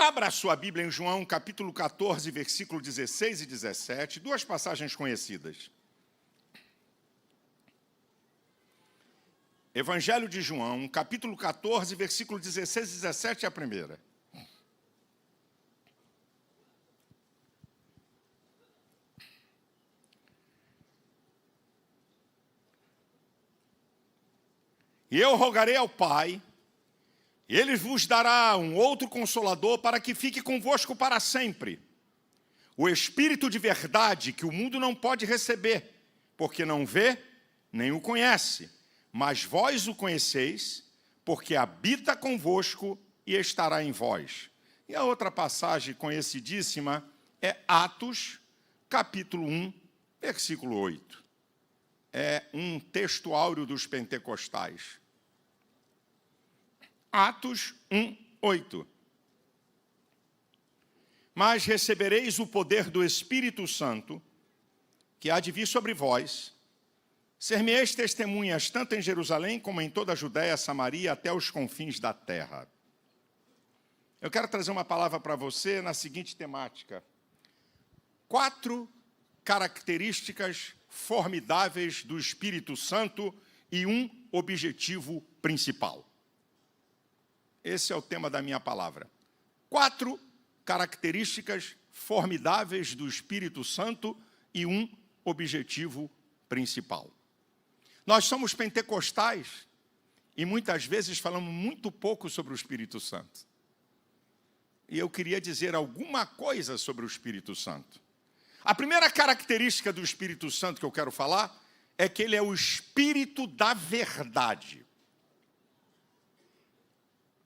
Abra a sua Bíblia em João, capítulo 14, versículo 16 e 17, duas passagens conhecidas. Evangelho de João, capítulo 14, versículo 16 e 17 é a primeira. E eu rogarei ao Pai, e Ele vos dará um outro Consolador para que fique convosco para sempre. O Espírito de verdade que o mundo não pode receber, porque não vê, nem o conhece. Mas vós o conheceis, porque habita convosco e estará em vós. E a outra passagem conhecidíssima é Atos, capítulo 1, versículo 8. É um texto áureo dos pentecostais. Atos 1, 8. Mas recebereis o poder do Espírito Santo, que há de vir sobre vós. Ser-me-eis testemunhas, tanto em Jerusalém, como em toda a Judéia, Samaria, até os confins da terra. Eu quero trazer uma palavra para você na seguinte temática. 4 características formidáveis do Espírito Santo e um objetivo principal. Esse é o tema da minha palavra. 4 características formidáveis do Espírito Santo e um objetivo principal. Nós somos pentecostais e muitas vezes falamos muito pouco sobre o Espírito Santo. E eu queria dizer alguma coisa sobre o Espírito Santo. A primeira característica do Espírito Santo que eu quero falar é que ele é o Espírito da verdade.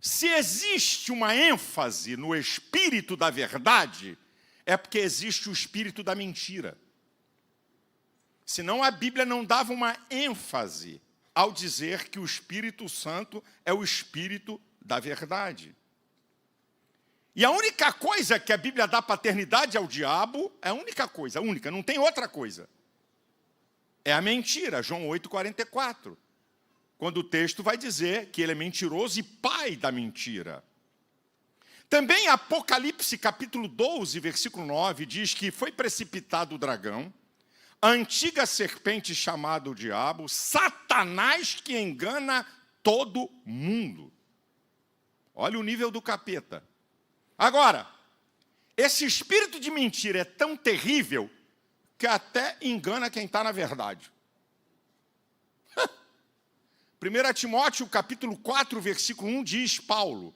Se existe uma ênfase no Espírito da verdade, é porque existe o Espírito da mentira. Senão a Bíblia não dava uma ênfase ao dizer que o Espírito Santo é o Espírito da verdade. E a única coisa que a Bíblia dá paternidade ao diabo, é a única coisa, única, não tem outra coisa. É a mentira, João 8,44. Quando o texto vai dizer que ele é mentiroso e pai da mentira. Também Apocalipse capítulo 12, versículo 9, diz que foi precipitado o dragão, a antiga serpente chamada o diabo, Satanás que engana todo mundo. Olha o nível do capeta. Agora, esse espírito de mentira é tão terrível que até engana quem está na verdade. 1 Timóteo, capítulo 4, versículo 1, diz Paulo,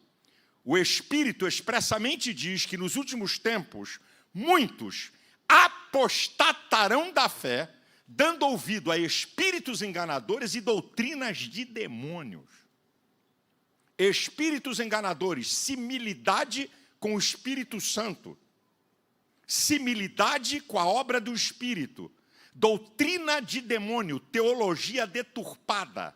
o Espírito expressamente diz que nos últimos tempos, muitos apostatarão da fé, dando ouvido a espíritos enganadores e doutrinas de demônios. Espíritos enganadores, similidade com o Espírito Santo, similidade com a obra do Espírito, doutrina de demônio, teologia deturpada.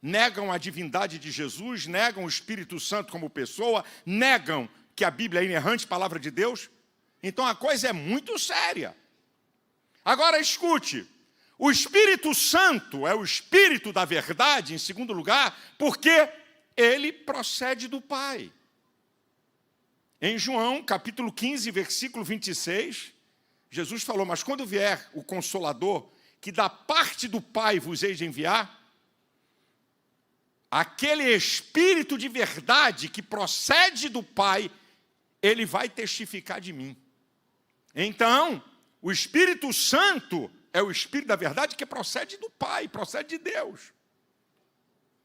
Negam a divindade de Jesus, negam o Espírito Santo como pessoa, negam que a Bíblia é inerrante, palavra de Deus. Então a coisa é muito séria. Agora escute, o Espírito Santo é o Espírito da verdade, em segundo lugar, porque ele procede do Pai. Em João, capítulo 15, versículo 26, Jesus falou, mas quando vier o Consolador, que da parte do Pai vos hei de enviar, aquele Espírito de verdade que procede do Pai, ele vai testificar de mim. Então, o Espírito Santo é o Espírito da verdade que procede do Pai, procede de Deus.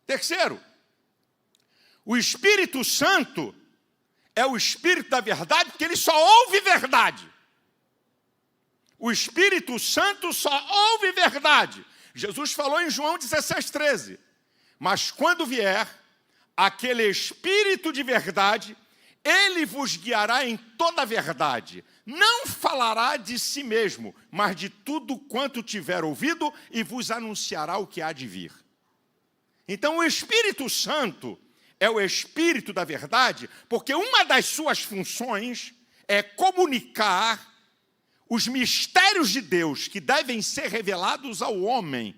Terceiro, o Espírito Santo é o Espírito da verdade porque ele só ouve verdade. O Espírito Santo só ouve verdade. Jesus falou em João 16:13. Mas quando vier aquele Espírito de verdade, ele vos guiará em toda a verdade. Não falará de si mesmo, mas de tudo quanto tiver ouvido e vos anunciará o que há de vir. Então o Espírito Santo é o Espírito da verdade, porque uma das suas funções é comunicar os mistérios de Deus que devem ser revelados ao homem.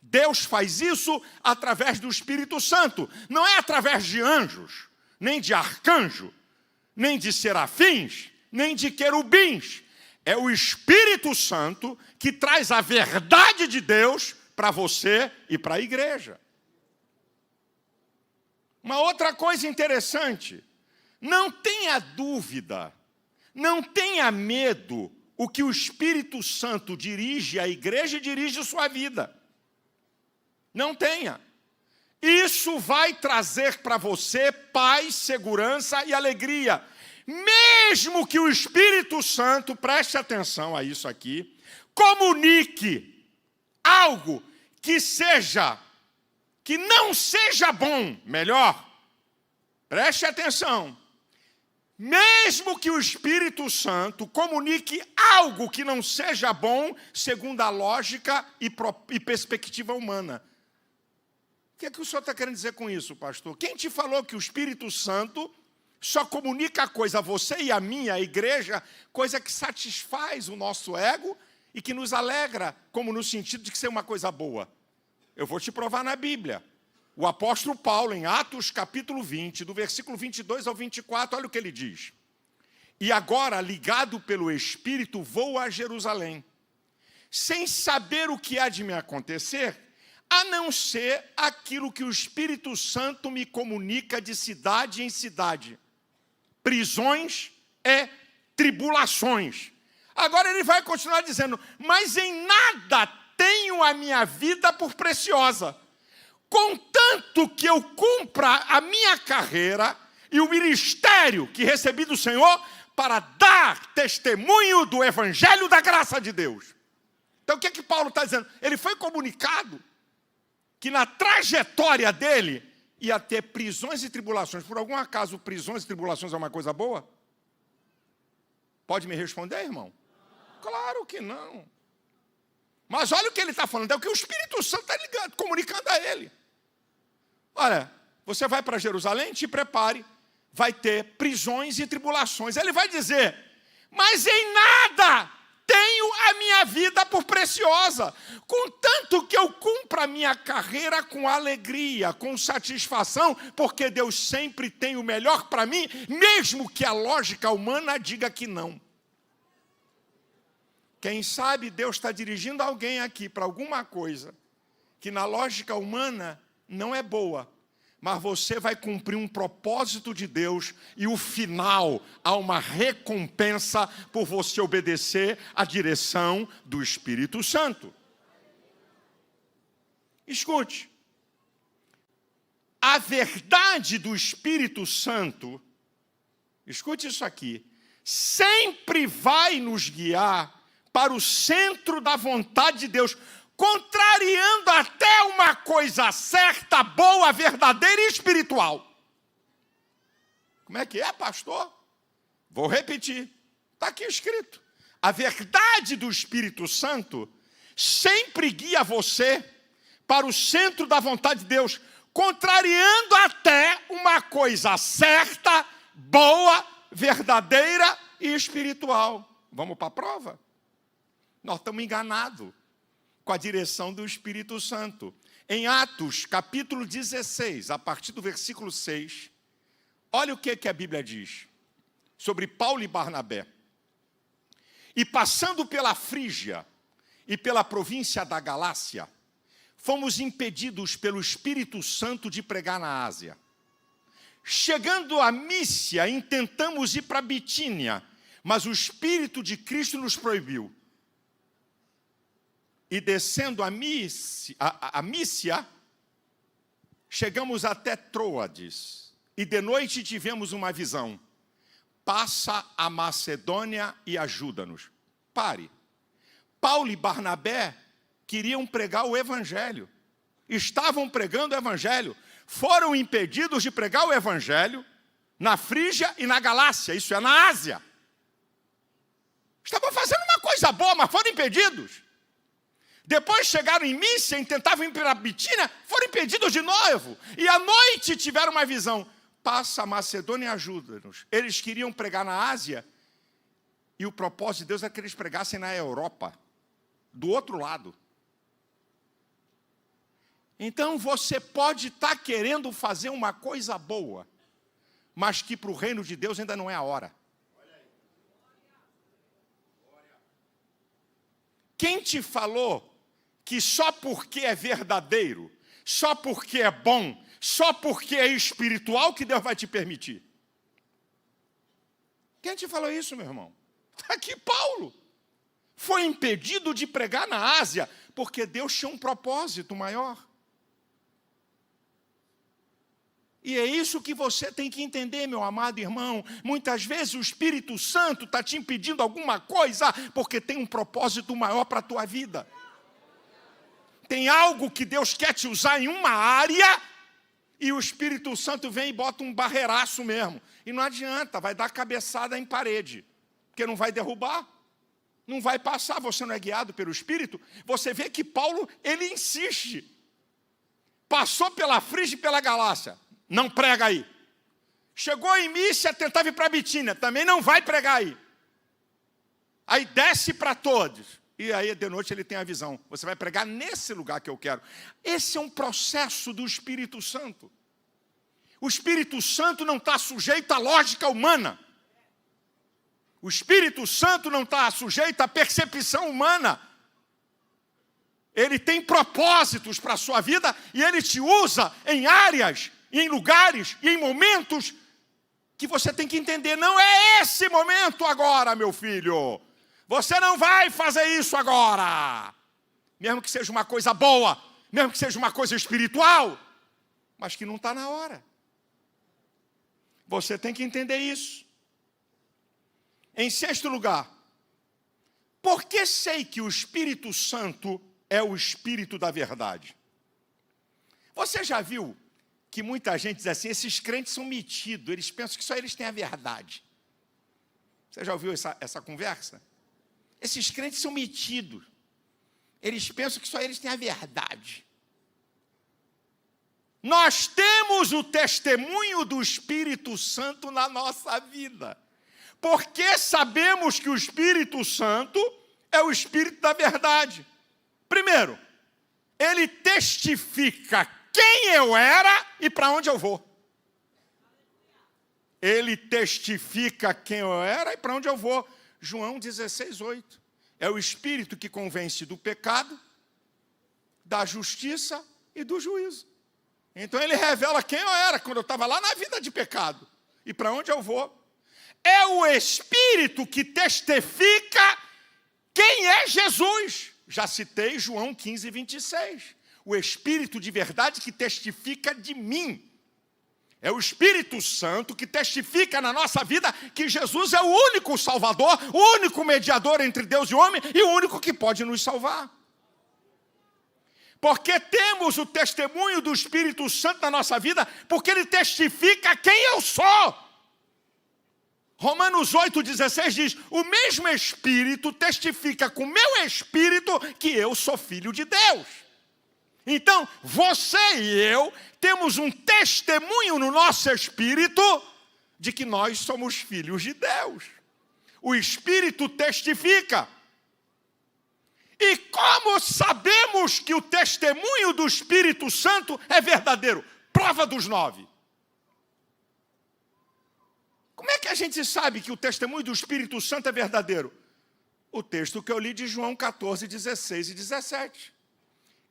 Deus faz isso através do Espírito Santo. Não é através de anjos, nem de arcanjo, nem de serafins, nem de querubins. É o Espírito Santo que traz a verdade de Deus para você e para a igreja. Uma outra coisa interessante, não tenha dúvida, não tenha medo, o que o Espírito Santo dirige à igreja e dirige a sua vida. Não tenha. Isso vai trazer para você paz, segurança e alegria. Mesmo que o Espírito Santo, preste atenção a isso aqui, comunique algo que não seja bom, melhor, preste atenção. Mesmo que o Espírito Santo comunique algo que não seja bom, segundo a lógica e perspectiva humana. O que é que o senhor está querendo dizer com isso, pastor? Quem te falou que o Espírito Santo só comunica a coisa a você e a mim, a igreja, coisa que satisfaz o nosso ego e que nos alegra, como no sentido de que ser uma coisa boa? Eu vou te provar na Bíblia. O apóstolo Paulo, em Atos capítulo 20, do versículo 22 ao 24, olha o que ele diz. E agora, ligado pelo Espírito, vou a Jerusalém, sem saber o que há de me acontecer, a não ser aquilo que o Espírito Santo me comunica de cidade em cidade. Prisões e tribulações. Agora ele vai continuar dizendo, mas em nada tenho a minha vida por preciosa, contanto que eu cumpra a minha carreira e o ministério que recebi do Senhor para dar testemunho do Evangelho da graça de Deus. Então o que é que Paulo está dizendo? Ele foi comunicado que na trajetória dele ia ter prisões e tribulações. Por algum acaso, prisões e tribulações é uma coisa boa? Pode me responder, irmão? Claro que não. Mas olha o que ele está falando, é o que o Espírito Santo está comunicando a ele. Olha, você vai para Jerusalém, te prepare, vai ter prisões e tribulações. Ele vai dizer, mas em nada tenho a minha vida por preciosa, contanto que eu cumpra a minha carreira com alegria, com satisfação, porque Deus sempre tem o melhor para mim, mesmo que a lógica humana diga que não. Quem sabe Deus está dirigindo alguém aqui para alguma coisa que na lógica humana não é boa, mas você vai cumprir um propósito de Deus e o final há uma recompensa por você obedecer à direção do Espírito Santo. Escute, a verdade do Espírito Santo, escute isso aqui, sempre vai nos guiar para o centro da vontade de Deus, contrariando até uma coisa certa, boa, verdadeira e espiritual. Como é que é, pastor? Vou repetir. Está aqui escrito. A verdade do Espírito Santo sempre guia você para o centro da vontade de Deus, contrariando até uma coisa certa, boa, verdadeira e espiritual. Vamos para a prova? Nós estamos enganados com a direção do Espírito Santo. Em Atos, capítulo 16, a partir do versículo 6, olha o que a Bíblia diz sobre Paulo e Barnabé. E passando pela Frígia e pela província da Galácia, fomos impedidos pelo Espírito Santo de pregar na Ásia. Chegando a Mísia, intentamos ir para Bitínia, mas o Espírito de Cristo nos proibiu. E descendo a Mísia, chegamos até Troades, e de noite tivemos uma visão. Passa a Macedônia e ajuda-nos. Pare. Paulo e Barnabé queriam pregar o Evangelho. Estavam pregando o Evangelho. Foram impedidos de pregar o Evangelho na Frígia e na Galácia, isso é, na Ásia. Estavam fazendo uma coisa boa, mas foram impedidos. Depois chegaram em Mísia e tentavam ir para Bitínia, foram impedidos de novo. E à noite tiveram uma visão. Passa a Macedônia e ajuda-nos. Eles queriam pregar na Ásia, e o propósito de Deus é que eles pregassem na Europa, do outro lado. Então você pode estar querendo fazer uma coisa boa, mas que para o reino de Deus ainda não é a hora. Quem te falou que só porque é verdadeiro, só porque é bom, só porque é espiritual que Deus vai te permitir? Quem te falou isso, meu irmão? Está aqui Paulo. Foi impedido de pregar na Ásia, porque Deus tinha um propósito maior. E é isso que você tem que entender, meu amado irmão. Muitas vezes o Espírito Santo está te impedindo alguma coisa, porque tem um propósito maior para a tua vida. Tem algo que Deus quer te usar em uma área, e o Espírito Santo vem e bota um barreiraço mesmo. E não adianta, vai dar cabeçada em parede, porque não vai derrubar, não vai passar, você não é guiado pelo Espírito. Você vê que Paulo, ele insiste. Passou pela Frígia e pela Galácia, não prega aí. Chegou em Mísia, tentava ir para Bitínia, também não vai pregar aí. Aí desce para todos. E aí de noite ele tem a visão. Você vai pregar nesse lugar que eu quero. Esse é um processo do Espírito Santo. O Espírito Santo não está sujeito à lógica humana. O Espírito Santo não está sujeito à percepção humana. Ele tem propósitos para a sua vida e ele te usa em áreas, em lugares e em momentos que você tem que entender. Não é esse momento agora, meu filho. Você não vai fazer isso agora. Mesmo que seja uma coisa boa, mesmo que seja uma coisa espiritual, mas que não está na hora. Você tem que entender isso. Em sexto lugar, por que sei que o Espírito Santo é o Espírito da verdade? Você já viu que muita gente diz assim, esses crentes são metidos, eles pensam que só eles têm a verdade. Você já ouviu essa conversa? Esses crentes são metidos, eles pensam que só eles têm a verdade. Nós temos o testemunho do Espírito Santo na nossa vida. Porque sabemos que o Espírito Santo é o Espírito da verdade. Primeiro, ele testifica quem eu era e para onde eu vou. Ele testifica quem eu era e para onde eu vou. João 16:8. É o Espírito que convence do pecado, da justiça e do juízo. Então ele revela quem eu era quando eu estava lá na vida de pecado e para onde eu vou. É o Espírito que testifica quem é Jesus. Já citei João 15:26. O Espírito de verdade que testifica de mim. É o Espírito Santo que testifica na nossa vida que Jesus é o único Salvador, o único mediador entre Deus e o homem e o único que pode nos salvar. Porque temos o testemunho do Espírito Santo na nossa vida, porque ele testifica quem eu sou. Romanos 8,16 diz, o mesmo Espírito testifica com o meu Espírito que eu sou filho de Deus. Então, você e eu temos um testemunho no nosso Espírito de que nós somos filhos de Deus. O Espírito testifica. E como sabemos que o testemunho do Espírito Santo é verdadeiro? Prova dos 9. Como é que a gente sabe que o testemunho do Espírito Santo é verdadeiro? O texto que eu li de João 14, 16 e 17.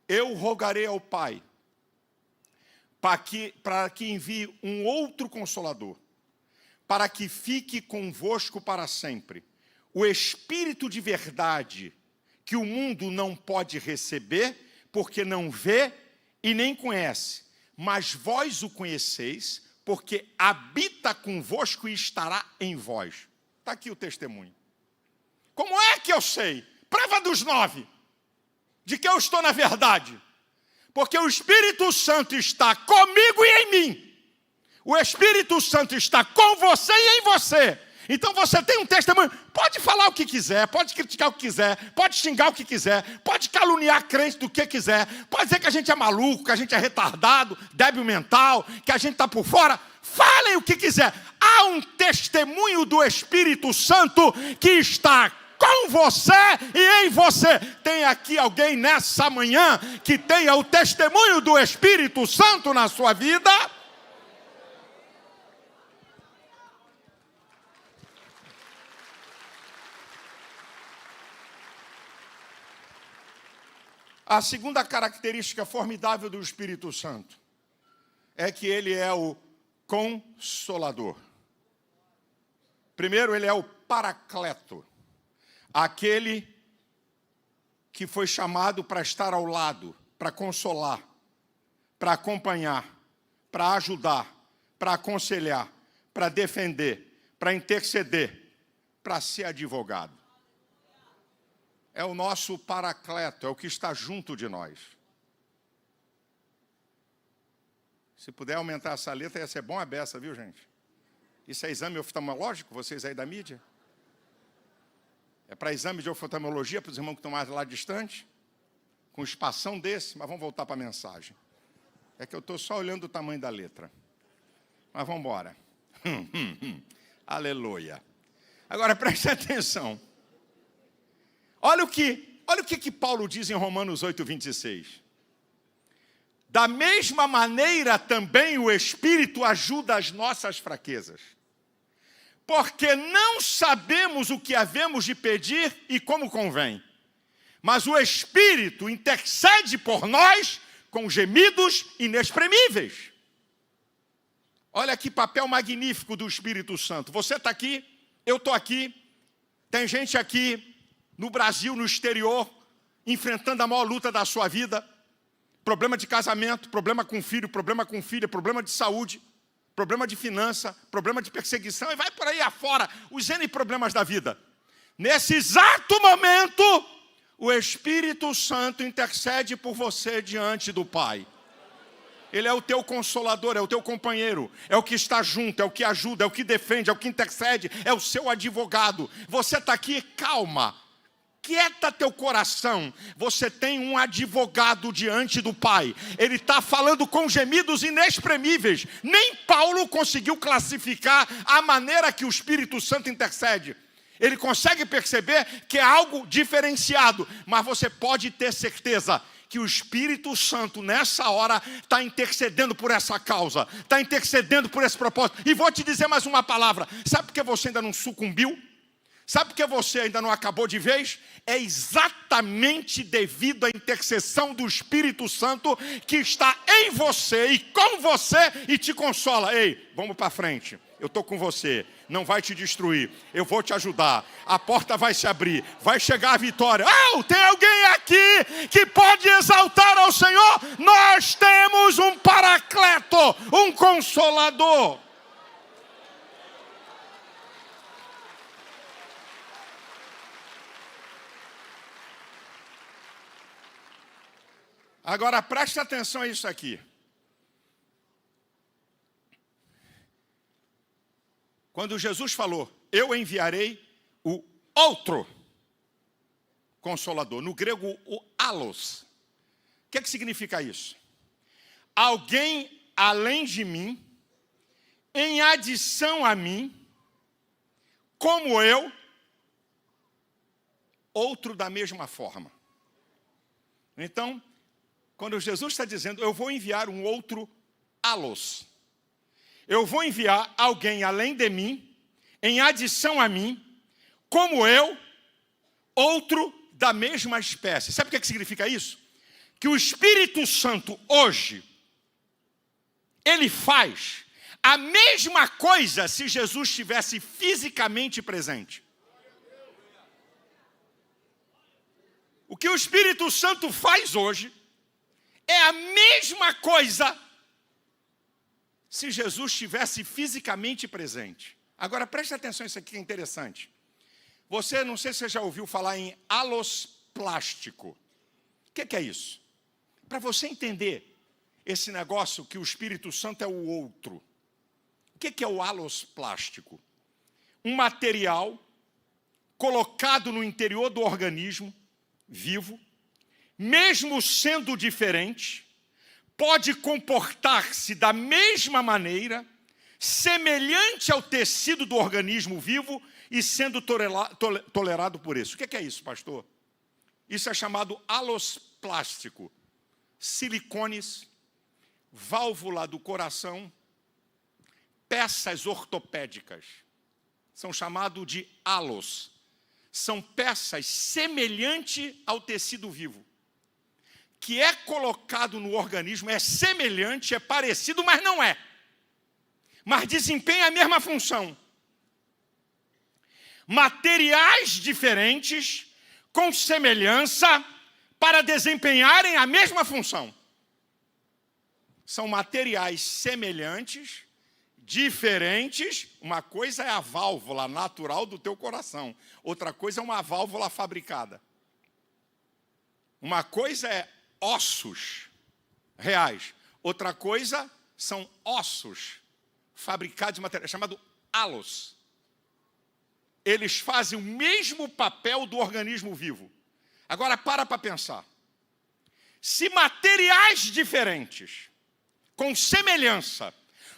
Eu rogarei ao Pai para que envie um outro Consolador, para que fique convosco para sempre. O Espírito de verdade, que o mundo não pode receber, porque não vê e nem conhece. Mas vós o conheceis, porque habita convosco e estará em vós. Está aqui o testemunho. Como é que eu sei? Prova dos 9, de que eu estou na verdade. Porque o Espírito Santo está comigo e em mim. O Espírito Santo está com você e em você. Então você tem um testemunho. Pode falar o que quiser, pode criticar o que quiser, pode xingar o que quiser, pode caluniar crente do que quiser, pode dizer que a gente é maluco, que a gente é retardado, débil mental, que a gente está por fora. Falem o que quiser. Há um testemunho do Espírito Santo que está com você e em você. Tem aqui alguém nessa manhã que tenha o testemunho do Espírito Santo na sua vida? A segunda característica formidável do Espírito Santo é que ele é o Consolador. Primeiro, ele é o Paracleto, aquele que foi chamado para estar ao lado, para consolar, para acompanhar, para ajudar, para aconselhar, para defender, para interceder, para ser advogado. É o nosso Paracleto, é o que está junto de nós. Se puder aumentar essa letra, ia ser bom a beça, viu, gente? Isso é exame oftalmológico, vocês aí da mídia? É para exame de oftalmologia, para os irmãos que estão mais lá distante? Com espação desse, mas vamos voltar para a mensagem. É que eu estou só olhando o tamanho da letra. Mas vamos embora. Aleluia. Agora preste atenção. Olha o que Paulo diz em Romanos 8, 26. Da mesma maneira também o Espírito ajuda as nossas fraquezas. Porque não sabemos o que havemos de pedir e como convém. Mas o Espírito intercede por nós com gemidos inexprimíveis. Olha que papel magnífico do Espírito Santo. Você está aqui, eu estou aqui, tem gente aqui no Brasil, no exterior, enfrentando a maior luta da sua vida. Problema de casamento, problema com filho, problema com filha, problema de saúde, problema de finança, problema de perseguição, e vai por aí afora, os N problemas da vida. Nesse exato momento, o Espírito Santo intercede por você diante do Pai. Ele é o teu consolador, é o teu companheiro, é o que está junto, é o que ajuda, é o que defende, é o que intercede, é o seu advogado. Você está aqui, calma. Quieta teu coração, você tem um advogado diante do Pai. Ele está falando com gemidos inexprimíveis. Nem Paulo conseguiu classificar a maneira que o Espírito Santo intercede. Ele consegue perceber que é algo diferenciado, mas você pode ter certeza que o Espírito Santo nessa hora está intercedendo por essa causa, está intercedendo por esse propósito. E vou te dizer mais uma palavra, sabe por que você ainda não sucumbiu? Sabe por que você ainda não acabou de vez? É exatamente devido à intercessão do Espírito Santo que está em você e com você e te consola. Ei, vamos para frente. Eu estou com você. Não vai te destruir. Eu vou te ajudar. A porta vai se abrir. Vai chegar a vitória. Oh, tem alguém aqui que pode exaltar ao Senhor? Nós temos um Paracleto, um Consolador. Agora, preste atenção a isso aqui. Quando Jesus falou, eu enviarei o outro Consolador, no grego o allos. O que significa isso? Alguém além de mim, em adição a mim, como eu, outro da mesma forma. Então, quando Jesus está dizendo, eu vou enviar um outro allos. Eu vou enviar alguém além de mim, em adição a mim, como eu, outro da mesma espécie. Sabe o que significa isso? Que o Espírito Santo hoje, ele faz a mesma coisa se Jesus estivesse fisicamente presente. O que o Espírito Santo faz hoje é a mesma coisa se Jesus estivesse fisicamente presente. Agora, preste atenção, isso aqui que é interessante. Você, não sei se você já ouviu falar em allos plástico. O que é isso? Para você entender esse negócio que o Espírito Santo é o outro. O que é o allos plástico? Um material colocado no interior do organismo vivo, mesmo sendo diferente, pode comportar-se da mesma maneira, semelhante ao tecido do organismo vivo e sendo tolerado por isso. O que é isso, pastor? Isso é chamado allos plástico. Silicones, válvula do coração, peças ortopédicas. São chamados de allos. São peças semelhantes ao tecido vivo. que é colocado no organismo é semelhante, é parecido, mas não é. Mas desempenha a mesma função. Materiais diferentes, com semelhança, para desempenharem a mesma função. São materiais semelhantes, diferentes. Uma coisa é a válvula natural do teu coração. Outra coisa é uma válvula fabricada. Uma coisa é ossos reais. Outra coisa são ossos fabricados de material, chamado halos. Eles fazem o mesmo papel do organismo vivo. Agora para pensar. Se materiais diferentes, com semelhança,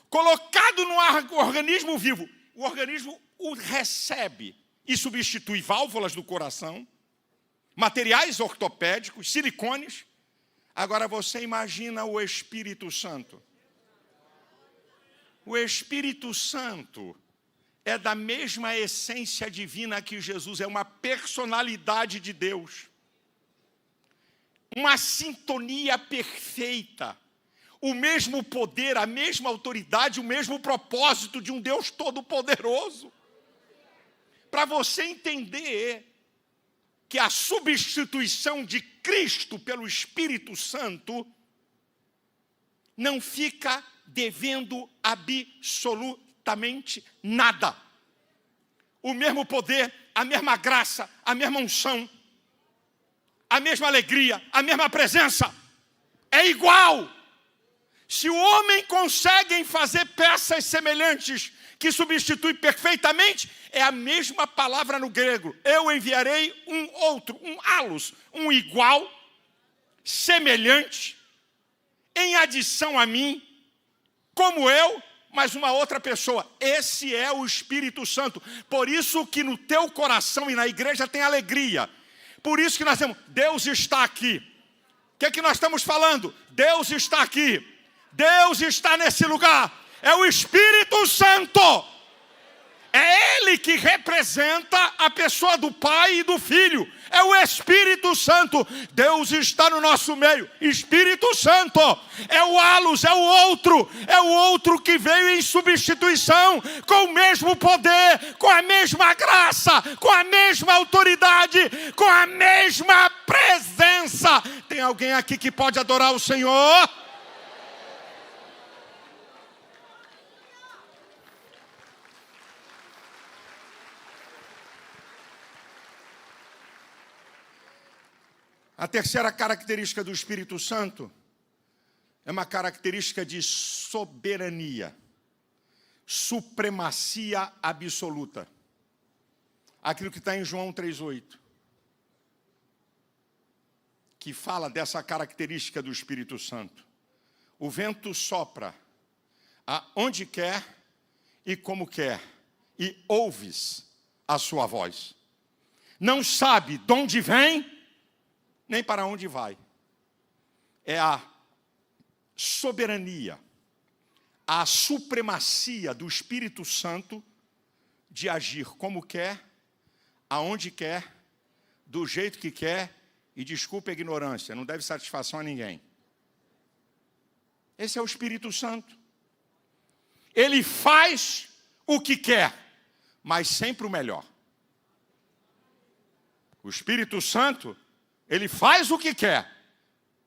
colocado no organismo vivo, o organismo o recebe e substitui válvulas do coração, materiais ortopédicos, silicones. Agora você imagina o Espírito Santo. O Espírito Santo é da mesma essência divina que Jesus, é uma personalidade de Deus. Uma sintonia perfeita. O mesmo poder, a mesma autoridade, o mesmo propósito de um Deus todo-poderoso. Para você entender que a substituição de Cristo pelo Espírito Santo não fica devendo absolutamente nada. O mesmo poder, a mesma graça, a mesma unção, a mesma alegria, a mesma presença, é igual. Se o homem consegue fazer peças semelhantes, que substitui perfeitamente, é a mesma palavra no grego. Eu enviarei um outro, um halos, um igual, semelhante, em adição a mim, como eu, mas uma outra pessoa. Esse é o Espírito Santo. Por isso que no teu coração e na igreja tem alegria. Por isso que nós temos, Deus está aqui. O que é que nós estamos falando? Deus está aqui. Deus está nesse lugar. É o Espírito Santo. É Ele que representa a pessoa do Pai e do Filho. É o Espírito Santo. Deus está no nosso meio. Espírito Santo. É o halos, é o outro. É o outro que veio em substituição, com o mesmo poder, com a mesma graça, com a mesma autoridade, com a mesma presença. Tem alguém aqui que pode adorar o Senhor? A terceira característica do Espírito Santo é uma característica de soberania, supremacia absoluta. Aquilo que está em João 3,8, que fala dessa característica do Espírito Santo. O vento sopra aonde quer e como quer, e ouves a sua voz. Não sabe de onde vem, nem para onde vai. É a soberania, a supremacia do Espírito Santo de agir como quer, aonde quer, do jeito que quer, e desculpe a ignorância, não deve satisfação a ninguém. Esse é o Espírito Santo. Ele faz o que quer, mas sempre o melhor. O Espírito Santo, ele faz o que quer,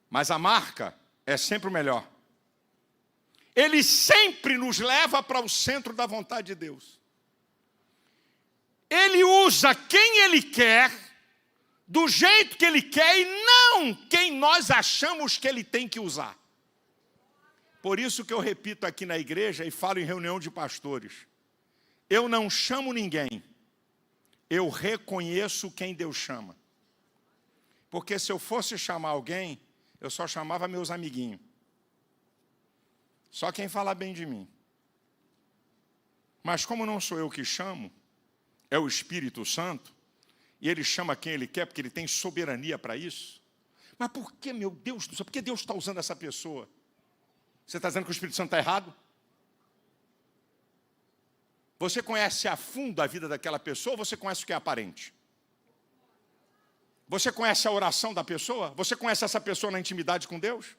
mas a marca é sempre o melhor. Ele sempre nos leva para o centro da vontade de Deus. Ele usa quem Ele quer, do jeito que Ele quer, e não quem nós achamos que Ele tem que usar. Por isso que eu repito aqui na igreja e falo em reunião de pastores. Eu não chamo ninguém, eu reconheço quem Deus chama. Porque se eu fosse chamar alguém, eu só chamava meus amiguinhos. Só quem fala bem de mim. Mas como não sou eu que chamo, é o Espírito Santo, e Ele chama quem Ele quer, porque Ele tem soberania para isso. Mas por que, meu Deus do céu, por que Deus está usando essa pessoa? Você está dizendo que o Espírito Santo está errado? Você conhece a fundo a vida daquela pessoa ou você conhece o que é aparente? Você conhece a oração da pessoa? Você conhece essa pessoa na intimidade com Deus?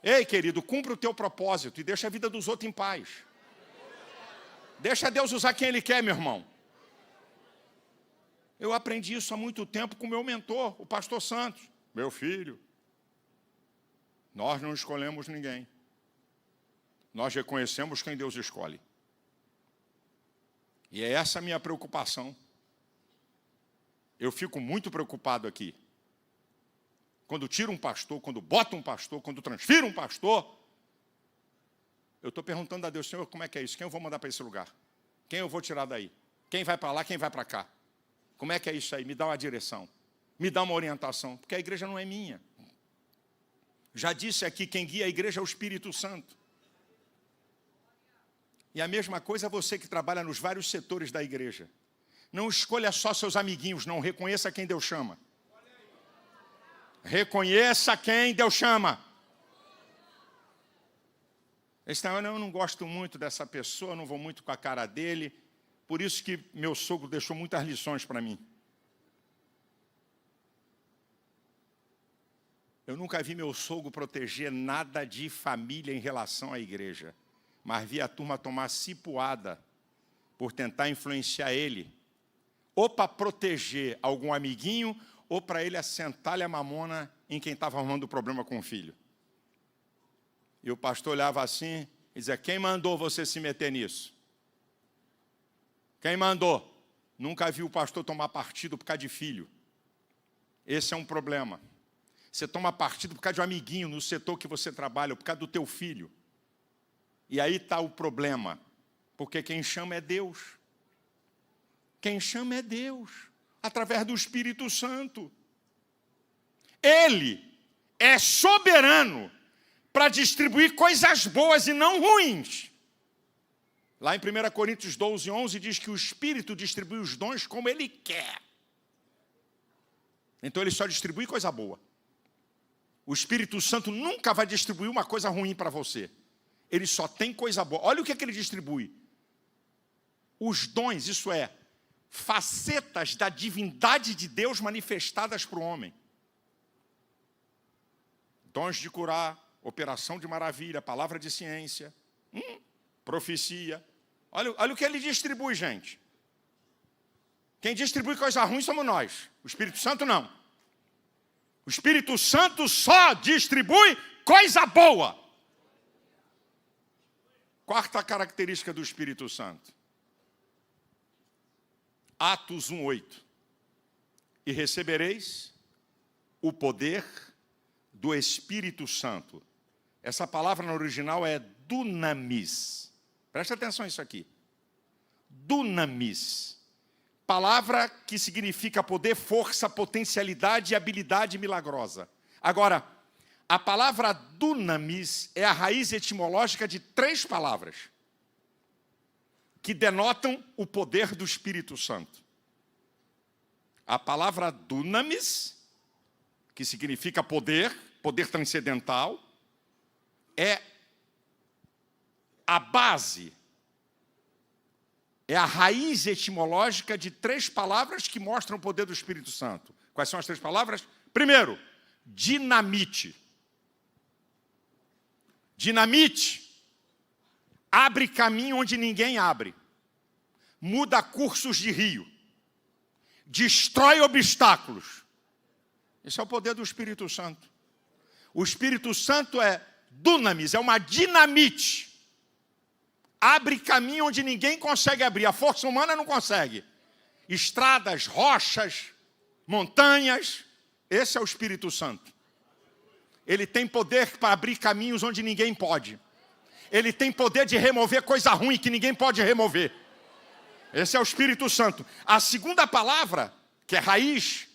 Ei, querido, cumpre o teu propósito e deixa a vida dos outros em paz. Deixa Deus usar quem Ele quer, meu irmão. Eu aprendi isso há muito tempo com o meu mentor, o pastor Santos. Meu filho, nós não escolhemos ninguém. Nós reconhecemos quem Deus escolhe. E é essa a minha preocupação. Eu fico muito preocupado aqui. Quando tiro um pastor, quando boto um pastor, quando transfiro um pastor, eu estou perguntando a Deus, Senhor, como é que é isso? Quem eu vou mandar para esse lugar? Quem eu vou tirar daí? Quem vai para lá, quem vai para cá? Como é que é isso aí? Me dá uma direção. Me dá uma orientação. Porque a igreja não é minha. Já disse aqui, quem guia a igreja é o Espírito Santo. E a mesma coisa você que trabalha nos vários setores da igreja. Não escolha só seus amiguinhos, não. Reconheça quem Deus chama. Reconheça quem Deus chama. Eu não gosto muito dessa pessoa, não vou muito com a cara dele. Por isso que meu sogro deixou muitas lições para mim. Eu nunca vi meu sogro proteger nada de família em relação à igreja. Mas vi a turma tomar cipuada por tentar influenciar ele. Ou para proteger algum amiguinho, ou para ele assentar-lhe a mamona em quem estava arrumando problema com o filho. E o pastor olhava assim e dizia, quem mandou você se meter nisso? Quem mandou? Nunca vi o pastor tomar partido por causa de filho. Esse é um problema. Você toma partido por causa de um amiguinho no setor que você trabalha, ou por causa do teu filho. E aí está o problema. Porque quem chama é Deus. Quem chama é Deus, através do Espírito Santo. Ele é soberano para distribuir coisas boas e não ruins. Lá em 1 Coríntios 12, 11, diz que o Espírito distribui os dons como Ele quer. Então Ele só distribui coisa boa. O Espírito Santo nunca vai distribuir uma coisa ruim para você. Ele só tem coisa boa. Olha o que Ele distribui. Os dons, isso é, facetas da divindade de Deus manifestadas para o homem. Dons de curar, operação de maravilha, palavra de ciência, profecia. Olha o que Ele distribui, gente. Quem distribui coisa ruim somos nós. O Espírito Santo não. O Espírito Santo só distribui coisa boa. Quarta característica do Espírito Santo. Atos 1:8. E recebereis o poder do Espírito Santo. Essa palavra no original é dunamis. Presta atenção nisso aqui. Dunamis. Palavra que significa poder, força, potencialidade e habilidade milagrosa. Agora, a palavra dunamis é a raiz etimológica de 3 palavras que denotam o poder do Espírito Santo. A palavra dunamis, que significa poder, poder transcendental, é a base, é a raiz etimológica de 3 palavras que mostram o poder do Espírito Santo. Quais são as 3 palavras? Primeiro, dinamite. Dinamite abre caminho onde ninguém abre, muda cursos de rio, destrói obstáculos. Esse é o poder do Espírito Santo. O Espírito Santo é dunamis, é uma dinamite. Abre caminho onde ninguém consegue abrir, a força humana não consegue. Estradas, rochas, montanhas, esse é o Espírito Santo. Ele tem poder para abrir caminhos onde ninguém pode. Ele tem poder de remover coisa ruim que ninguém pode remover. Esse é o Espírito Santo. A segunda palavra, que é raiz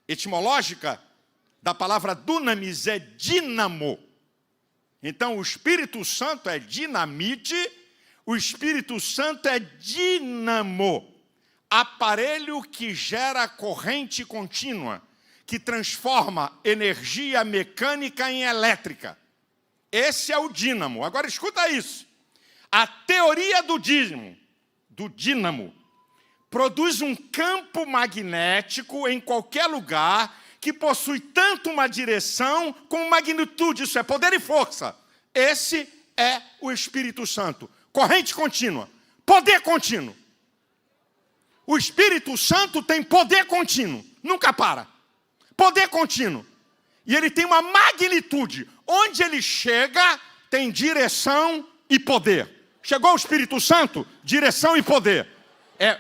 etimológica da palavra dunamis, é dínamo. Então, o Espírito Santo é dinamite, o Espírito Santo é dínamo. Aparelho que gera corrente contínua, que transforma energia mecânica em elétrica. Esse é o dínamo. Agora escuta isso. A teoria do dínamo produz um campo magnético em qualquer lugar que possui tanto uma direção como magnitude. Isso é poder e força. Esse é o Espírito Santo. Corrente contínua, poder contínuo. O Espírito Santo tem poder contínuo, nunca para. Poder contínuo. E ele tem uma magnitude. Onde ele chega, tem direção e poder. Chegou o Espírito Santo, direção e poder.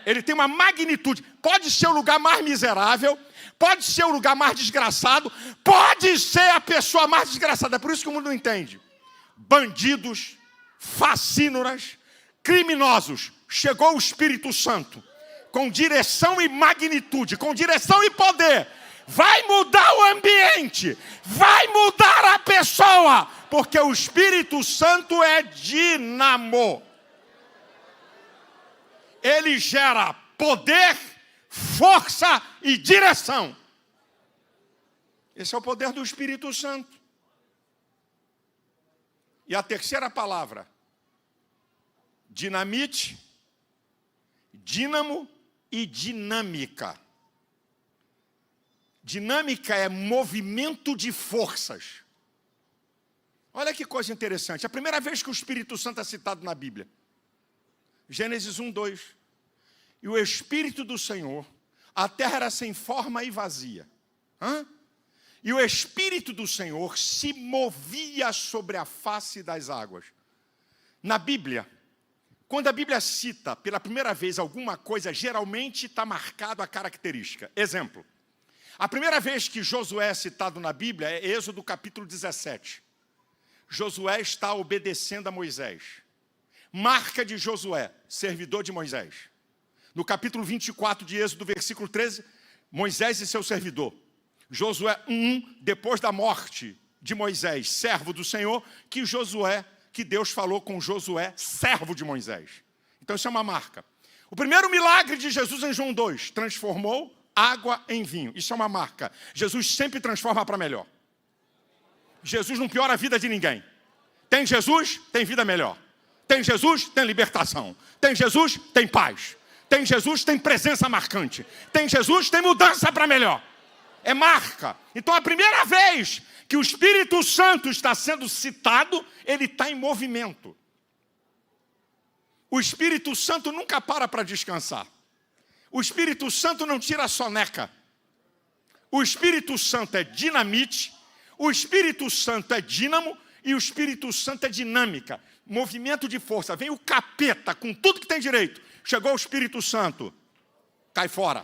Ele tem uma magnitude. Pode ser o lugar mais miserável, pode ser o lugar mais desgraçado, pode ser a pessoa mais desgraçada. É por isso que o mundo não entende. Bandidos, facínoras, criminosos. Chegou o Espírito Santo, com direção e magnitude, com direção e poder. Vai mudar o ambiente, vai mudar a pessoa, porque o Espírito Santo é dínamo. Ele gera poder, força e direção. Esse é o poder do Espírito Santo. E a terceira palavra, dinamite, dínamo e dinâmica. Dinâmica é movimento de forças. Olha que coisa interessante. A primeira vez que o Espírito Santo é citado na Bíblia. Gênesis 1, 2. E o Espírito do Senhor, a terra era sem forma e vazia. E o Espírito do Senhor se movia sobre a face das águas. Na Bíblia, quando a Bíblia cita pela primeira vez alguma coisa, geralmente está marcado a característica. Exemplo. A primeira vez que Josué é citado na Bíblia é Êxodo capítulo 17. Josué está obedecendo a Moisés. Marca de Josué, servidor de Moisés. No capítulo 24 de Êxodo, versículo 13, Moisés e seu servidor. Josué 1, depois da morte de Moisés, servo do Senhor, que Deus falou com Josué, servo de Moisés. Então isso é uma marca. O primeiro milagre de Jesus em João 2, transformou água em vinho. Isso é uma marca. Jesus sempre transforma para melhor. Jesus não piora a vida de ninguém. Tem Jesus, tem vida melhor. Tem Jesus, tem libertação. Tem Jesus, tem paz. Tem Jesus, tem presença marcante. Tem Jesus, tem mudança para melhor. É marca. Então a primeira vez que o Espírito Santo está sendo citado, ele está em movimento. O Espírito Santo nunca para descansar. O Espírito Santo não tira a soneca. O Espírito Santo é dinamite, o Espírito Santo é dínamo e o Espírito Santo é dinâmica. Movimento de força. Vem o capeta com tudo que tem direito. Chegou o Espírito Santo. Cai fora.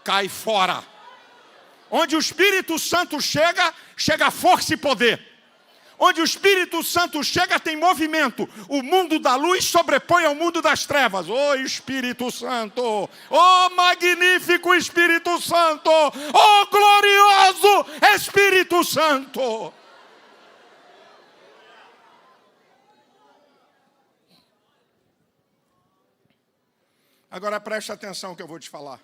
Cai fora. Onde o Espírito Santo chega, chega força e poder. Onde o Espírito Santo chega, tem movimento. O mundo da luz sobrepõe ao mundo das trevas. Ô Espírito Santo! Ô magnífico Espírito Santo! Ô glorioso Espírito Santo! Agora preste atenção que eu vou te falar.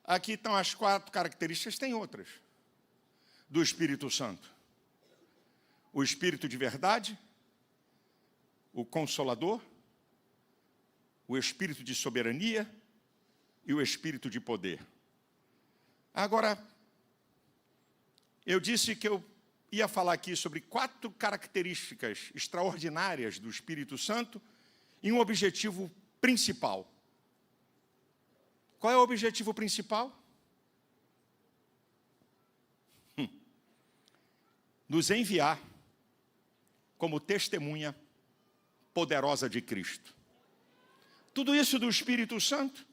Aqui estão as 4 características, tem outras, do Espírito Santo. O Espírito de verdade, o Consolador, o Espírito de soberania e o Espírito de poder. Agora, eu disse que eu ia falar aqui sobre 4 características extraordinárias do Espírito Santo e um objetivo principal. Qual é o objetivo principal? Nos enviar como testemunha poderosa de Cristo. Tudo isso do Espírito Santo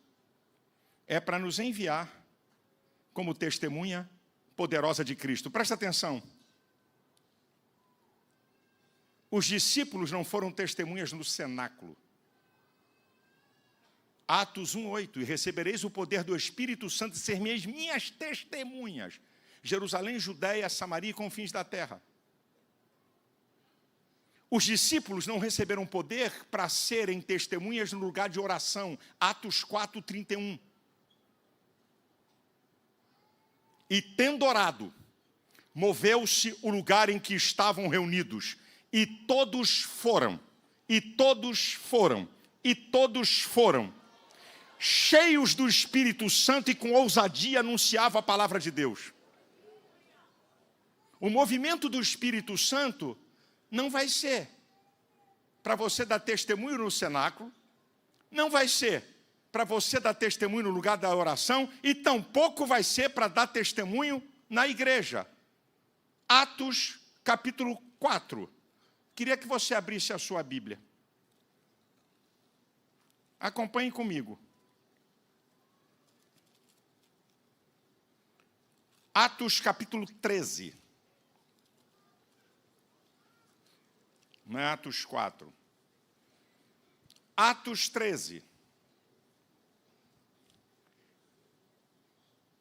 é para nos enviar como testemunha poderosa de Cristo. Presta atenção. Os discípulos não foram testemunhas no cenáculo. Atos 1:8, e recebereis o poder do Espírito Santo e ser minhas testemunhas. Jerusalém, Judeia, Samaria e confins da terra. Os discípulos não receberam poder para serem testemunhas no lugar de oração. Atos 4:31. E tendo orado, moveu-se o lugar em que estavam reunidos. E todos foram, e todos foram, e todos foram. cheios do Espírito Santo e com ousadia anunciavam a palavra de Deus. O movimento do Espírito Santo não vai ser para você dar testemunho no cenáculo, não vai ser para você dar testemunho no lugar da oração, e tampouco vai ser para dar testemunho na igreja. Atos, capítulo 4. Queria que você abrisse a sua Bíblia. Acompanhe comigo. Atos, capítulo 13. Não é Atos 4. Atos 13.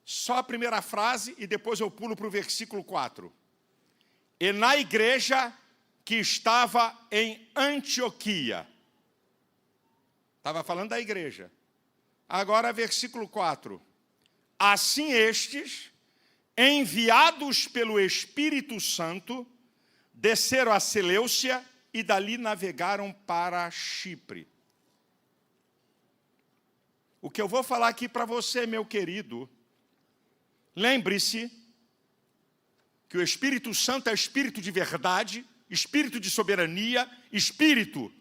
Só a primeira frase e depois eu pulo para o versículo 4. E na igreja que estava em Antioquia. Estava falando da igreja. Agora, versículo 4. Assim estes, enviados pelo Espírito Santo, desceram a Seleucia e dali navegaram para Chipre. O que eu vou falar aqui para você, meu querido, lembre-se que o Espírito Santo é espírito de verdade, espírito de soberania, espírito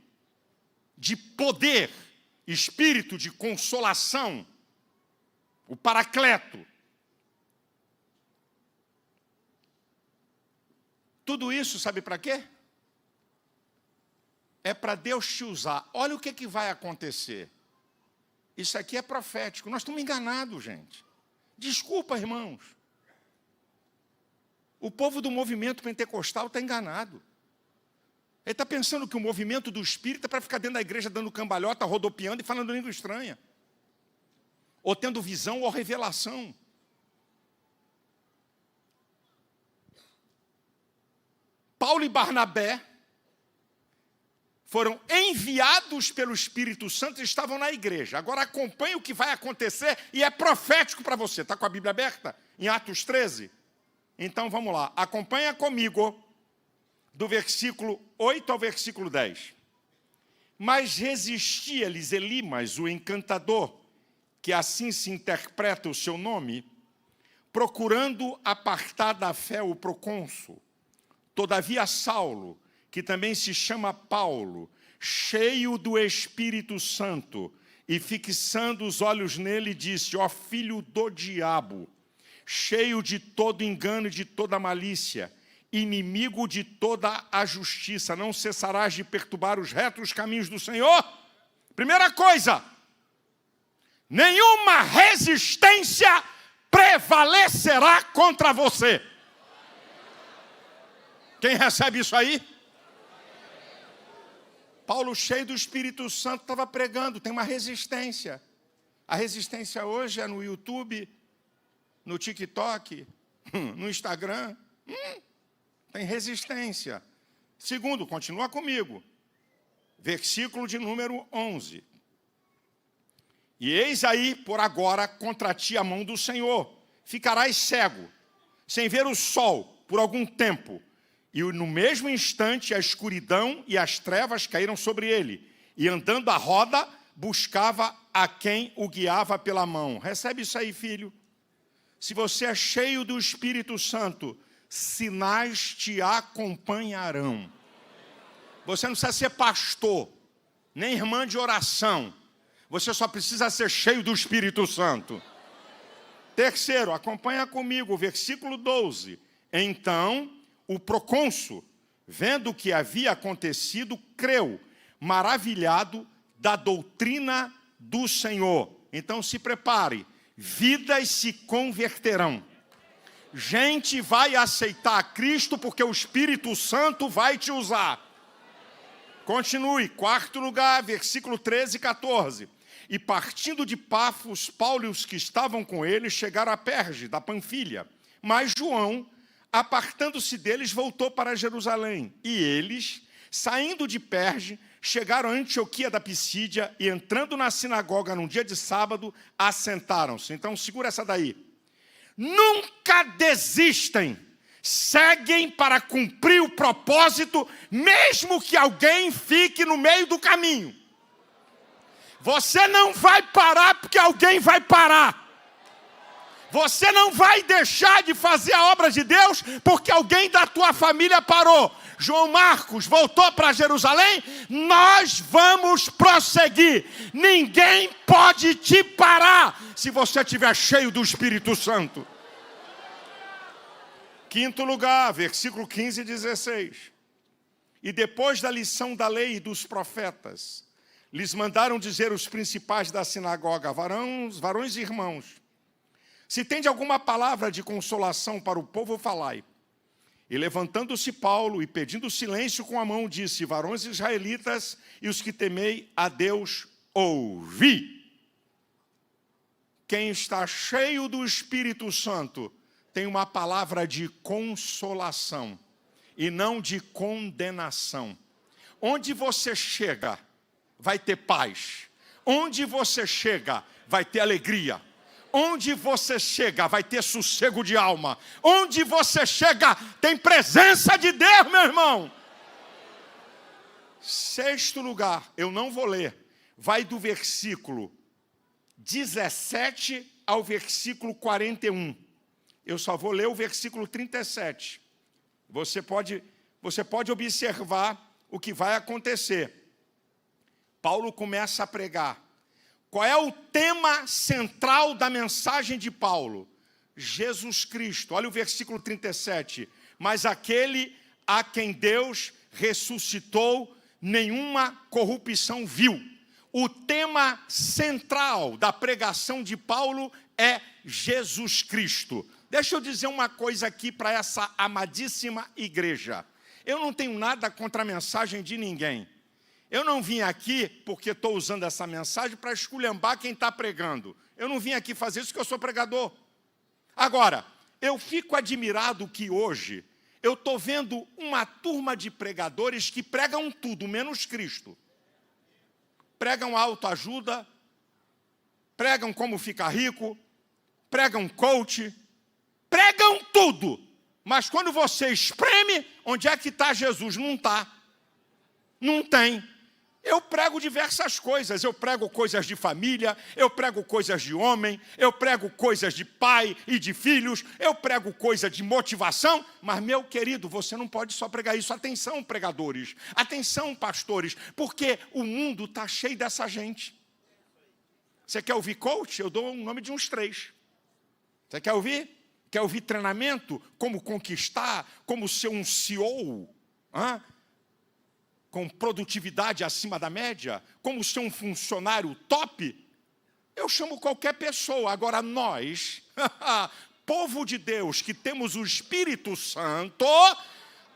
de poder, espírito de consolação, o Paracleto. Tudo isso, sabe para quê? É para Deus te usar. Olha o que vai acontecer. Isso aqui é profético. Nós estamos enganados, gente. Desculpa, irmãos. O povo do movimento pentecostal está enganado. Ele está pensando que o movimento do Espírito é para ficar dentro da igreja dando cambalhota, rodopiando e falando língua estranha. Ou tendo visão ou revelação. Paulo e Barnabé foram enviados pelo Espírito Santo e estavam na igreja. Agora acompanhe o que vai acontecer e é profético para você. Está com a Bíblia aberta? Em Atos 13? Então vamos lá. Acompanha comigo do versículo 8 ao versículo 10. Mas resistia-lhes Elimas, o encantador, que assim se interpreta o seu nome, procurando apartar da fé o procônsul. Todavia Saulo, que também se chama Paulo, cheio do Espírito Santo, e fixando os olhos nele, disse: ó filho do diabo, cheio de todo engano e de toda malícia, inimigo de toda a justiça, não cessarás de perturbar os retos caminhos do Senhor? Primeira coisa, nenhuma resistência prevalecerá contra você. Quem recebe isso aí? Paulo, cheio do Espírito Santo, estava pregando, tem uma resistência. A resistência hoje é no YouTube, no TikTok, no Instagram. Tem resistência. Segundo, continua comigo. Versículo de número 11. E eis aí, por agora, contra ti a mão do Senhor. Ficarás cego, sem ver o sol, por algum tempo. E no mesmo instante a escuridão e as trevas caíram sobre ele. E andando à roda, buscava a quem o guiava pela mão. Recebe isso aí, filho. Se você é cheio do Espírito Santo, sinais te acompanharão. Você não precisa ser pastor, nem irmã de oração. Você só precisa ser cheio do Espírito Santo. Terceiro, acompanha comigo, o versículo 12. Então, o procônsul, vendo o que havia acontecido, creu, maravilhado da doutrina do Senhor. Então se prepare, vidas se converterão. Gente vai aceitar a Cristo porque o Espírito Santo vai te usar. Continue, quarto lugar, versículo 13 e 14. E partindo de Pafos, Paulo e os que estavam com ele chegaram a Perge, da Panfilha. Mas João, apartando-se deles, voltou para Jerusalém. E eles, saindo de Perge, chegaram a Antioquia da Pisídia e, entrando na sinagoga num dia de sábado, assentaram-se. Então, segura essa daí. Nunca desistem. Seguem para cumprir o propósito, mesmo que alguém fique no meio do caminho. Você não vai parar porque alguém vai parar. Você não vai deixar de fazer a obra de Deus porque alguém da tua família parou. João Marcos voltou para Jerusalém, nós vamos prosseguir. Ninguém pode te parar se você estiver cheio do Espírito Santo. Quinto lugar, versículo 15 e 16. E depois da lição da lei e dos profetas, lhes mandaram dizer os principais da sinagoga, varões e irmãos, se tende alguma palavra de consolação para o povo, falai. E levantando-se Paulo e pedindo silêncio com a mão, disse, varões israelitas e os que temei a Deus, ouvi. Quem está cheio do Espírito Santo tem uma palavra de consolação e não de condenação. Onde você chega, vai ter paz. Onde você chega, vai ter alegria. Onde você chega, vai ter sossego de alma. Onde você chega, tem presença de Deus, meu irmão. Sexto lugar, eu não vou ler. Vai do versículo 17 ao versículo 41. Eu só vou ler o versículo 37. Você pode observar o que vai acontecer. Paulo começa a pregar. Qual é o tema central da mensagem de Paulo? Jesus Cristo. Olha o versículo 37. Mas aquele a quem Deus ressuscitou, nenhuma corrupção viu. O tema central da pregação de Paulo é Jesus Cristo. Deixa eu dizer uma coisa aqui para essa amadíssima igreja. Eu não tenho nada contra a mensagem de ninguém. Eu não vim aqui porque estou usando essa mensagem para esculhambar quem está pregando. Eu não vim aqui fazer isso porque eu sou pregador. Agora, eu fico admirado que hoje eu estou vendo uma turma de pregadores que pregam tudo, menos Cristo. Pregam autoajuda, pregam como ficar rico, pregam coach, pregam tudo. Mas quando você espreme, onde é que está Jesus? Não está. Não tem. Eu prego diversas coisas, eu prego coisas de família, eu prego coisas de homem, eu prego coisas de pai e de filhos, eu prego coisa de motivação, mas, meu querido, você não pode só pregar isso. Atenção, pregadores, atenção, pastores, porque o mundo está cheio dessa gente. Você quer ouvir coach? Eu dou o nome de uns 3. Você quer ouvir? Quer ouvir treinamento? Como conquistar? Como ser um CEO? Com produtividade acima da média, como ser um funcionário top, eu chamo qualquer pessoa. Agora nós, povo de Deus, que temos o Espírito Santo,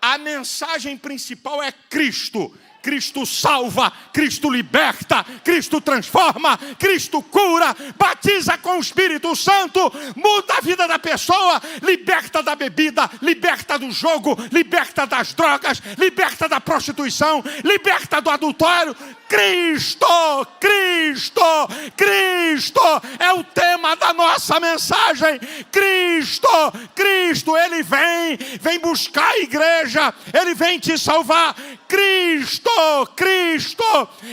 a mensagem principal é Cristo. Cristo salva, Cristo liberta, Cristo transforma, Cristo cura, batiza com o Espírito Santo, muda a vida da pessoa, liberta da bebida, liberta do jogo, liberta das drogas, liberta da prostituição, liberta do adultério. Cristo, Cristo, Cristo é o tema da nossa mensagem. Cristo, Cristo, Ele vem buscar a igreja, Ele vem te salvar. Cristo, Cristo,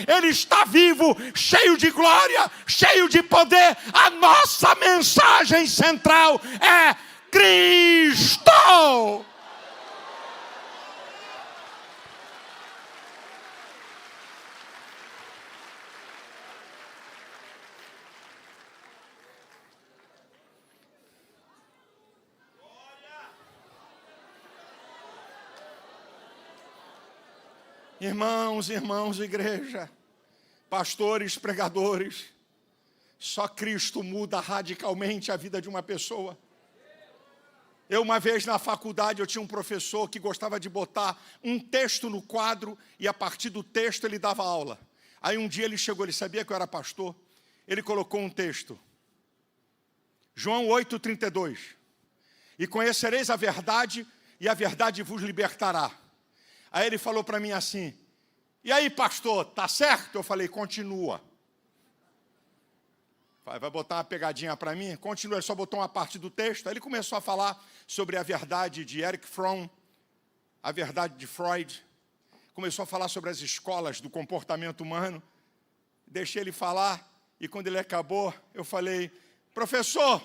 Ele está vivo, cheio de glória, cheio de poder. A nossa mensagem central é Cristo. Irmãos, igreja, pastores, pregadores, só Cristo muda radicalmente a vida de uma pessoa. Eu, uma vez na faculdade, eu tinha um professor que gostava de botar um texto no quadro e a partir do texto ele dava aula. Aí um dia ele chegou, ele sabia que eu era pastor, ele colocou um texto. João 8,32. E conhecereis a verdade e a verdade vos libertará. Aí ele falou para mim assim, e aí pastor, tá certo? Eu falei, continua. Vai botar uma pegadinha para mim? Continua, ele só botou uma parte do texto. Aí ele começou a falar sobre a verdade de Erich Fromm, a verdade de Freud. Começou a falar sobre as escolas do comportamento humano. deixei ele falar, e quando ele acabou, eu falei, professor,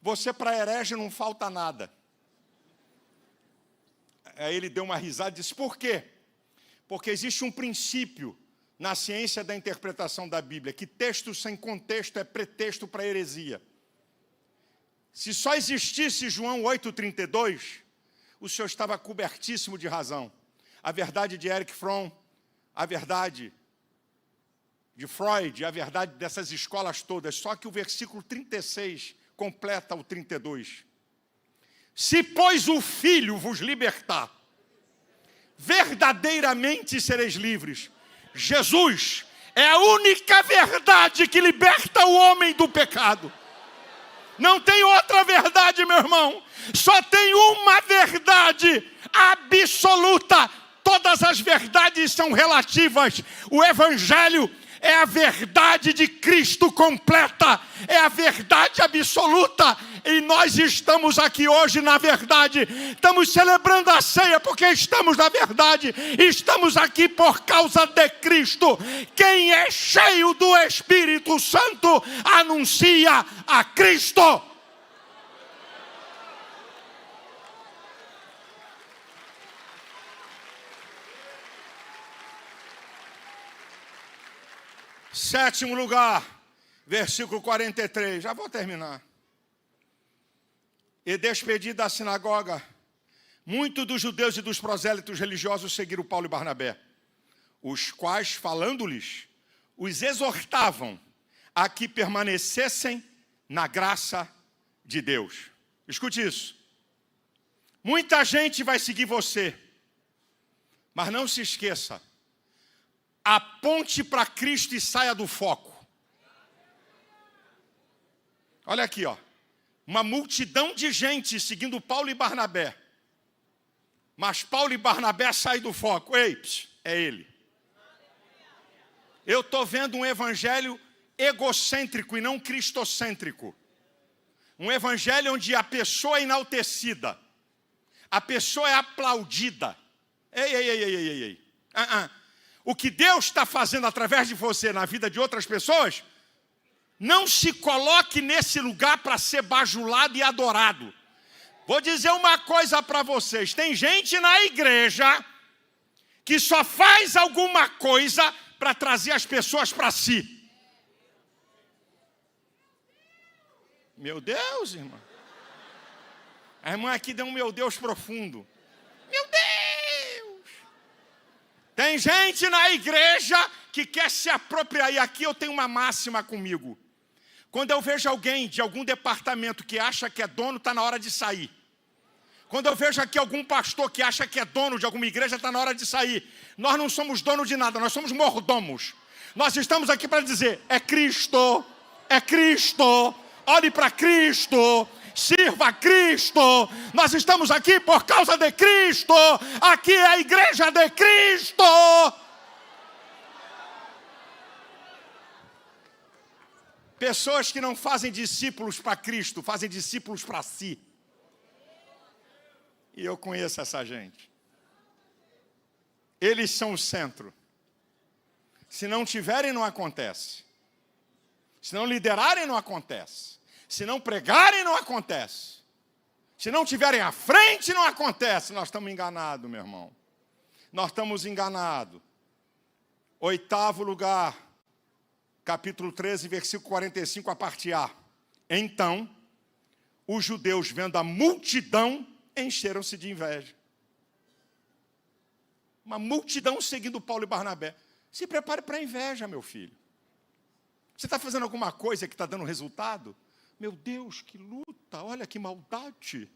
você para herege não falta nada. Aí ele deu uma risada e disse, por quê? Porque existe um princípio na ciência da interpretação da Bíblia, que texto sem contexto é pretexto para heresia. Se só existisse João 8,32, o senhor estava cobertíssimo de razão. A verdade de Erich Fromm, a verdade de Freud, a verdade dessas escolas todas, só que o versículo 36 completa o 32. Se, pois, o Filho vos libertar, verdadeiramente sereis livres. Jesus é a única verdade que liberta o homem do pecado. Não tem outra verdade, meu irmão. Só tem uma verdade absoluta. Todas as verdades são relativas. O Evangelho é a verdade de Cristo completa. É a verdade absoluta. E nós estamos aqui hoje na verdade. Estamos celebrando a ceia porque estamos na verdade. Estamos aqui por causa de Cristo. Quem é cheio do Espírito Santo anuncia a Cristo. Sétimo lugar, versículo 43. Já vou terminar. E despedido da sinagoga, muitos dos judeus e dos prosélitos religiosos seguiram Paulo e Barnabé, os quais, falando-lhes, os exortavam a que permanecessem na graça de Deus. Escute isso. Muita gente vai seguir você, mas não se esqueça, aponte para Cristo e saia do foco. Olha aqui, ó. Uma multidão de gente seguindo Paulo e Barnabé. Mas Paulo e Barnabé saem do foco. Ei, é ele. Eu estou vendo um evangelho egocêntrico e não cristocêntrico. Um evangelho onde a pessoa é enaltecida. A pessoa é aplaudida. Ei. O que Deus está fazendo através de você na vida de outras pessoas, não se coloque nesse lugar para ser bajulado e adorado. Vou dizer uma coisa para vocês. Tem gente na igreja que só faz alguma coisa para trazer as pessoas para si. Meu Deus, irmã. A irmã aqui deu um meu Deus profundo. Meu Deus! Tem gente na igreja que quer se apropriar. E aqui eu tenho uma máxima comigo. Quando eu vejo alguém de algum departamento que acha que é dono, está na hora de sair. Quando eu vejo aqui algum pastor que acha que é dono de alguma igreja, está na hora de sair. Nós não somos donos de nada, nós somos mordomos. Nós estamos aqui para dizer, é Cristo, olhe para Cristo, sirva a Cristo. Nós estamos aqui por causa de Cristo, aqui é a igreja de Cristo. Pessoas que não fazem discípulos para Cristo, fazem discípulos para si. E eu conheço essa gente. Eles são o centro. Se não tiverem, não acontece. Se não liderarem, não acontece. Se não pregarem, não acontece. Se não tiverem à frente, não acontece. Nós estamos enganados, meu irmão. Nós estamos enganados. Oitavo lugar. Capítulo 13, versículo 45, a parte A. Então, os judeus, vendo a multidão, encheram-se de inveja. Uma multidão seguindo Paulo e Barnabé. Se prepare para a inveja, meu filho. Você está fazendo alguma coisa que está dando resultado? Meu Deus, que luta, olha que maldade.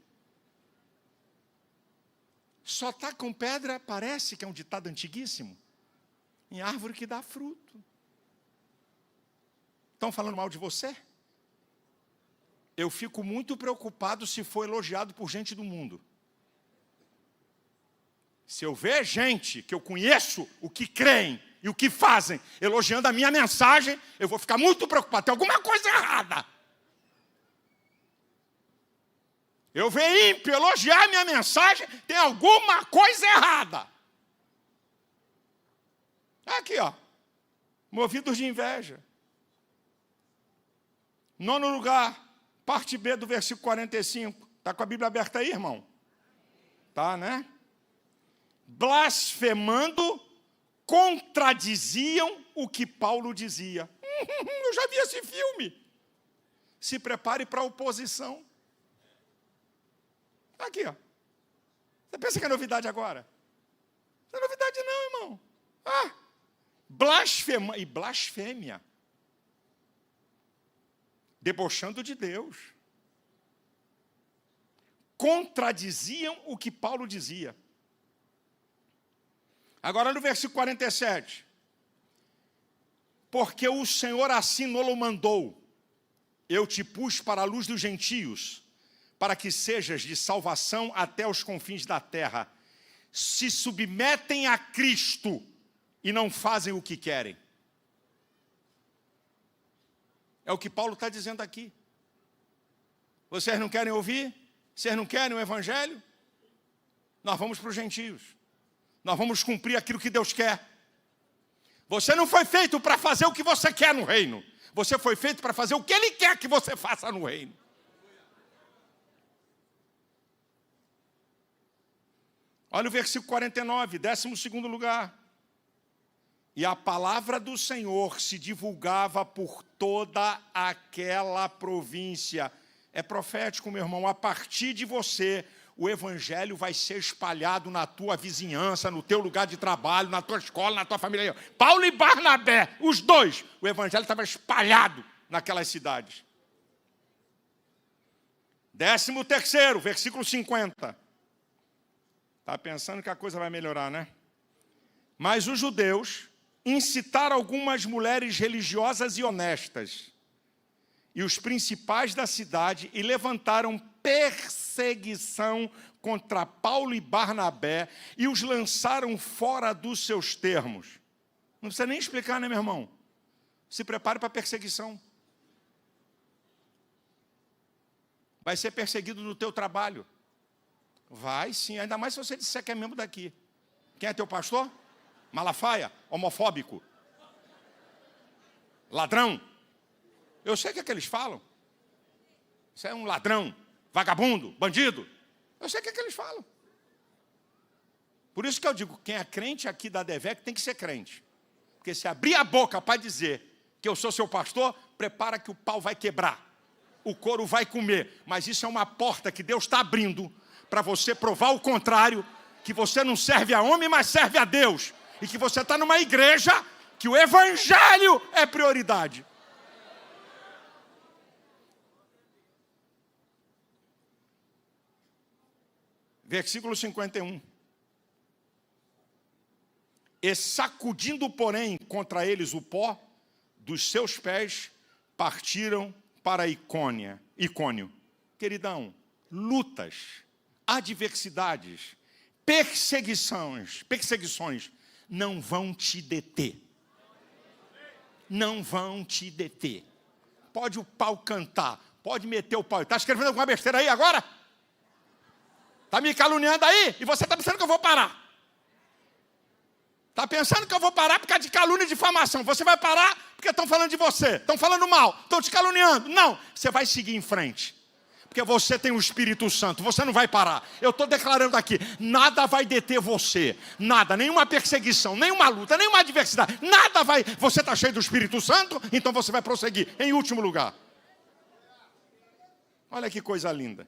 Só está com pedra, parece que é um ditado antiguíssimo, em árvore que dá fruto. Estão falando mal de você? Eu fico muito preocupado se for elogiado por gente do mundo. Se eu ver gente que eu conheço, o que creem e o que fazem, elogiando a minha mensagem, eu vou ficar muito preocupado. Tem alguma coisa errada. Eu ver ímpio elogiar a minha mensagem, tem alguma coisa errada. Aqui, ó. movidos de inveja. 9º lugar, parte B do versículo 45. Está com a Bíblia aberta aí, irmão? Tá, né? Blasfemando, contradiziam o que Paulo dizia. Eu já vi esse filme. Se prepare para a oposição. Aqui, ó. Você pensa que é novidade agora? Não é novidade não, irmão. Blasfêmia. Debochando de Deus. Contradiziam o que Paulo dizia. Agora no versículo 47. Porque o Senhor assim nolo mandou. Eu te pus para a luz dos gentios, para que sejas de salvação até os confins da terra. Se submetem a Cristo e não fazem o que querem. É o que Paulo está dizendo aqui. Vocês não querem ouvir? Vocês não querem o Evangelho? Nós vamos para os gentios. Nós vamos cumprir aquilo que Deus quer. Você não foi feito para fazer o que você quer no reino. Você foi feito para fazer o que Ele quer que você faça no reino. Olha o versículo 49, 12º lugar. E a palavra do Senhor se divulgava por toda aquela província. É profético, meu irmão. A partir de você, o evangelho vai ser espalhado na tua vizinhança, no teu lugar de trabalho, na tua escola, na tua família. Paulo e Barnabé, os dois, o evangelho estava espalhado naquelas cidades. 13º, versículo 50. Está pensando que a coisa vai melhorar, né? Mas os judeus incitaram algumas mulheres religiosas e honestas e os principais da cidade e levantaram perseguição contra Paulo e Barnabé e os lançaram fora dos seus termos. Não precisa nem explicar, né, meu irmão? Se prepare para a perseguição. Vai ser perseguido no teu trabalho. Vai sim, ainda mais se você disser que é membro daqui. Quem é teu pastor? Malafaia, homofóbico, ladrão. Eu sei o que é que eles falam. Você é um ladrão, vagabundo, bandido. Eu sei o que é que eles falam. Por isso que eu digo, quem é crente aqui da Devec tem que ser crente. Porque se abrir a boca para dizer que eu sou seu pastor, prepara que o pau vai quebrar. O couro vai comer. Mas isso é uma porta que Deus está abrindo para você provar o contrário, que você não serve a homem, mas serve a Deus. E que você está numa igreja que o evangelho é prioridade. Versículo 51. E sacudindo, porém, contra eles o pó dos seus pés, partiram para Icônio. Queridão, lutas, adversidades, perseguições não vão te deter. Não vão te deter. Pode o pau cantar, pode meter o pau. Está escrevendo alguma besteira aí agora? Está me caluniando aí? E você está pensando que eu vou parar? Está pensando que eu vou parar por causa de calúnia e difamação? Você vai parar porque estão falando de você, estão falando mal, estão te caluniando. Não, você vai seguir em frente. Porque você tem o Espírito Santo, você não vai parar. Eu estou declarando aqui, nada vai deter você. Nada, nenhuma perseguição, nenhuma luta, nenhuma adversidade. Nada vai... Você está cheio do Espírito Santo, então você vai prosseguir. Em último lugar. Olha que coisa linda.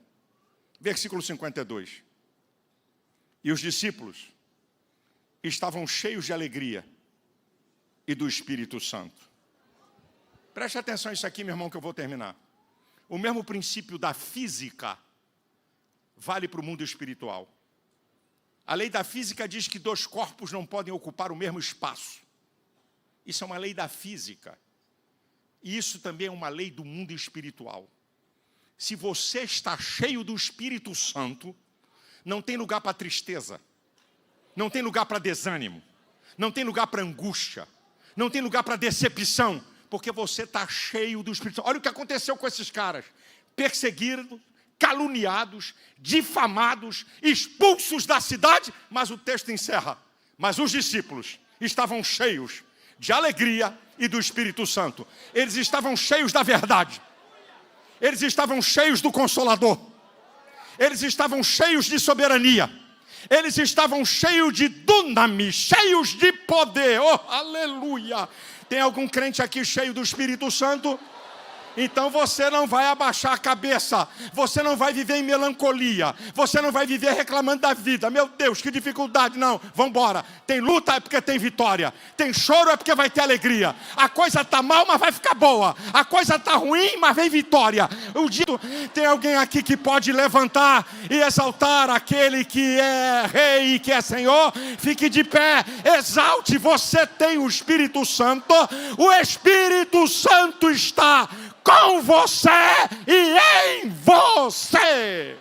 Versículo 52. E os discípulos estavam cheios de alegria e do Espírito Santo. Preste atenção nisso aqui, meu irmão, que eu vou terminar. O mesmo princípio da física vale para o mundo espiritual. A lei da física diz que dois corpos não podem ocupar o mesmo espaço. Isso é uma lei da física. E isso também é uma lei do mundo espiritual. Se você está cheio do Espírito Santo, não tem lugar para tristeza, não tem lugar para desânimo, não tem lugar para angústia, não tem lugar para decepção, porque você está cheio do Espírito Santo. Olha o que aconteceu com esses caras. Perseguidos, caluniados, difamados, expulsos da cidade, mas o texto encerra. Mas os discípulos estavam cheios de alegria e do Espírito Santo. Eles estavam cheios da verdade. Eles estavam cheios do Consolador. Eles estavam cheios de soberania. Eles estavam cheios de dunamis, cheios de poder. Oh, aleluia! Tem algum crente aqui cheio do Espírito Santo? Então você não vai abaixar a cabeça, você não vai viver em melancolia, você não vai viver reclamando da vida. Meu Deus, que dificuldade. Não, vamos embora. Tem luta é porque tem vitória, tem choro é porque vai ter alegria. A coisa está mal, mas vai ficar boa. A coisa está ruim, mas vem vitória. Tem alguém aqui que pode levantar e exaltar aquele que é rei e que é Senhor? Fique de pé, exalte. Você tem o Espírito Santo, o Espírito Santo está com você e em você.